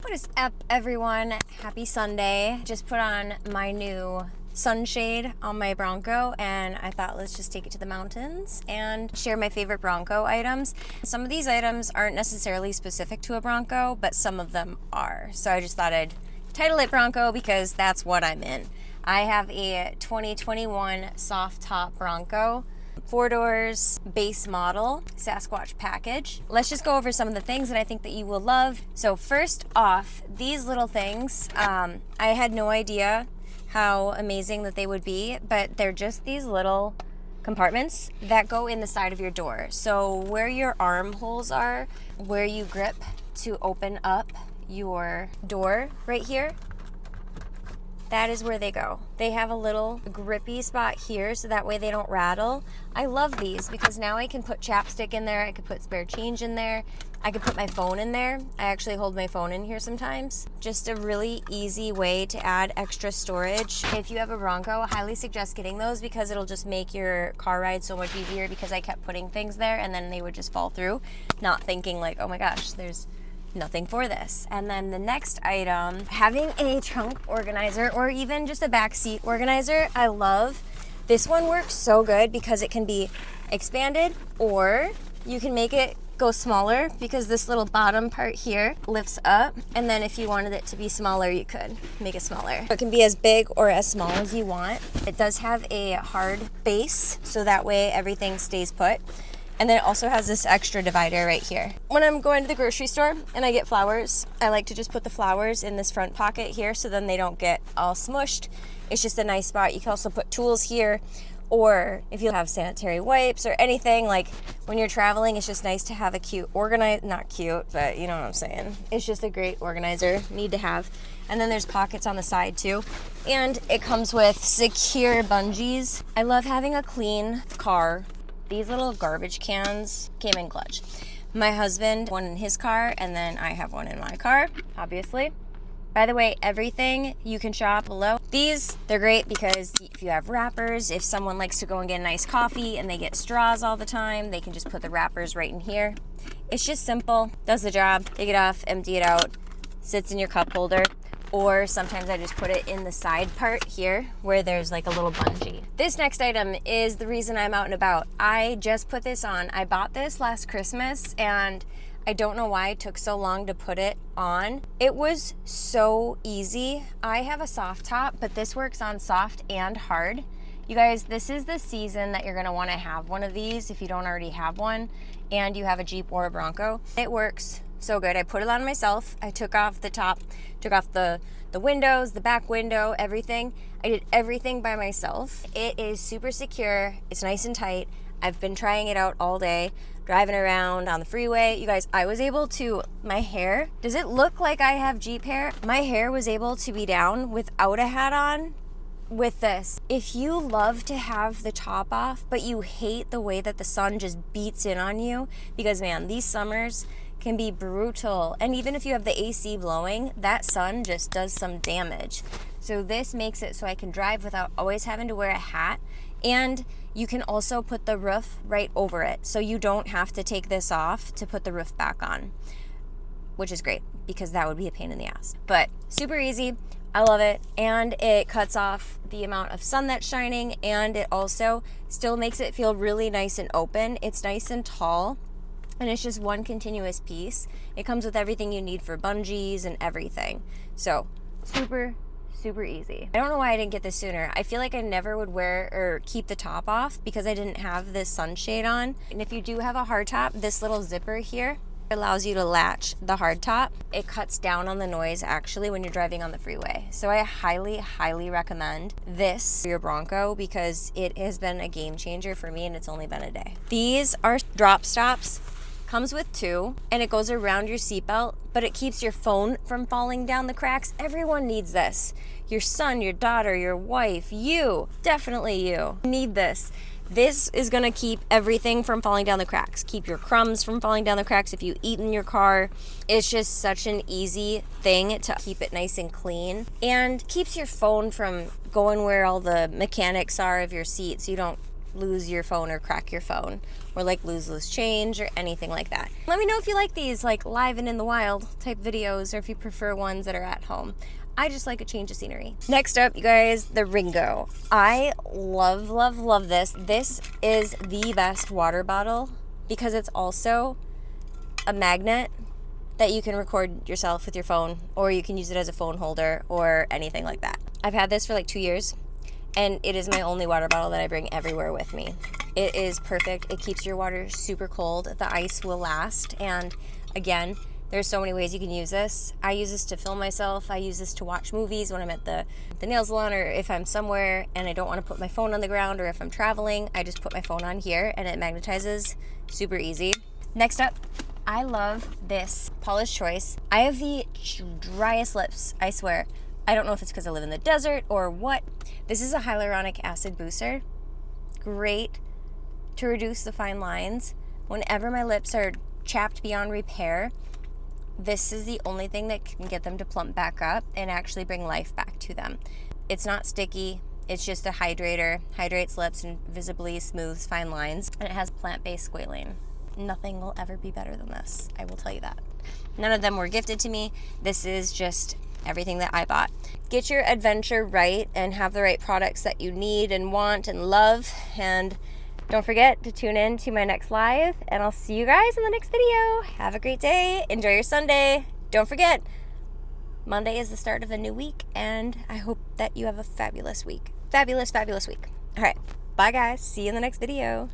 What is up, everyone? Happy Sunday. Just put on my new sunshade on my Bronco, and I thought let's just take it to the mountains and share my favorite Bronco items. Some of these items aren't necessarily specific to a Bronco, but some of them are. So I just thought I'd title it Bronco because that's what I'm in. I have a 2021 soft top Bronco. 4 doors, base model, Sasquatch package. Let's just go over some of the things that I think that you will love. So first off, these little things, I had no idea how amazing that they would be, but they're just these little compartments that go in the side of your door. So where your armholes are, where you grip to open up your door right here, that is where they go. They have a little grippy spot here so that way they don't rattle. I love these because now I can put chapstick in there, I could put spare change in there, I could put my phone in there. I actually hold my phone in here sometimes. Just a really easy way to add extra storage. If you have a Bronco, I highly suggest getting those because it'll just make your car ride so much easier, because I kept putting things there and then they would just fall through, not thinking like, oh my gosh, there's nothing for this. And then the next item, having a trunk organizer or even just a back seat organizer, I love. This one works so good because it can be expanded, or you can make it go smaller because this little bottom part here lifts up, and then if you wanted it to be smaller, you could make it smaller. It can be as big or as small as you want. It does have a hard base, so that way everything stays put. And then it also has this extra divider right here. When I'm going to the grocery store and I get flowers, I like to just put the flowers in this front pocket here so then they don't get all smushed. It's just a nice spot. You can also put tools here, or if you have sanitary wipes or anything, like when you're traveling, it's just nice to have a cute not cute, but you know what I'm saying. It's just a great organizer, need to have. And then there's pockets on the side too. And it comes with secure bungees. I love having a clean car. These little garbage cans came in clutch. My husband, one in his car, and then I have one in my car, obviously. By the way, everything you can shop below. These, they're great because if you have wrappers, if someone likes to go and get a nice coffee and they get straws all the time, they can just put the wrappers right in here. It's just simple, does the job. Take it off, empty it out, sits in your cup holder. Or sometimes I just put it in the side part here where there's like a little bungee. This next item is the reason I'm out and about. I just put this on. I bought this last Christmas and I don't know why it took so long to put it on. It was so easy. I have a soft top, but this works on soft and hard. You guys, this is the season that you're gonna wanna have one of these if you don't already have one and you have a Jeep or a Bronco. It works so good. I put it on myself. I took off the top, took off the windows, the back window, everything. I did everything by myself. It is super secure. It's nice and tight. I've been trying it out all day, driving around on the freeway. You guys, I was able to, my hair, does it look like I have Jeep hair? My hair was able to be down without a hat on with this. If you love to have the top off, but you hate the way that the sun just beats in on you, because man, these summers can be brutal. And even if you have the AC blowing, that sun just does some damage. So this makes it so I can drive without always having to wear a hat. And you can also put the roof right over it. So you don't have to take this off to put the roof back on, which is great because that would be a pain in the ass. But super easy. I love it. And it cuts off the amount of sun that's shining, and it also still makes it feel really nice and open. It's nice and tall. And it's just one continuous piece. It comes with everything you need for bungees and everything. So super, super easy. I don't know why I didn't get this sooner. I feel like I never would wear or keep the top off because I didn't have this sunshade on. And if you do have a hard top, this little zipper here allows you to latch the hard top. It cuts down on the noise actually when you're driving on the freeway. So I highly, highly recommend this for your Bronco because it has been a game changer for me and it's only been a day. These are drop stops. Comes with 2, and it goes around your seatbelt, but it keeps your phone from falling down the cracks. Everyone needs this. Your son, your daughter, your wife, you, definitely you need this. This is gonna keep everything from falling down the cracks. Keep your crumbs from falling down the cracks if you eat in your car. It's just such an easy thing to keep it nice and clean, and keeps your phone from going where all the mechanics are of your seat so you don't lose your phone or crack your phone, or like lose loose change or anything like that. Let me know if you like these like live and in the wild type videos, or if you prefer ones that are at home. I just like a change of scenery. Next up, you guys, the Ringo. I love, love, love this. This is the best water bottle because it's also a magnet that you can record yourself with your phone, or you can use it as a phone holder or anything like that. I've had this for like 2 years, and it is my only water bottle that I bring everywhere with me. It is perfect. It keeps your water super cold. The ice will last, and again, there's so many ways you can use this. I use this to film myself. I use this to watch movies when I'm at the nail salon, or if I'm somewhere and I don't want to put my phone on the ground, or if I'm traveling, I just put my phone on here and it magnetizes. Super easy. Next up, I love this Paula's Choice. I have the driest lips, I swear. I don't know if it's because I live in the desert or what. This is a hyaluronic acid booster. Great to reduce the fine lines. Whenever my lips are chapped beyond repair, this is the only thing that can get them to plump back up and actually bring life back to them. It's not sticky. It's just a hydrator. Hydrates lips and visibly smooths fine lines. And it has plant-based squalane. Nothing will ever be better than this. I will tell you that. None of them were gifted to me. This is just everything that I bought. Get your adventure right and have the right products that you need and want and love. And don't forget to tune in to my next live, and I'll see you guys in the next video. Have a great day. Enjoy your Sunday. Don't forget, Monday is the start of a new week, and I hope that you have a fabulous week. Fabulous, fabulous week. All right. Bye, guys. See you in the next video.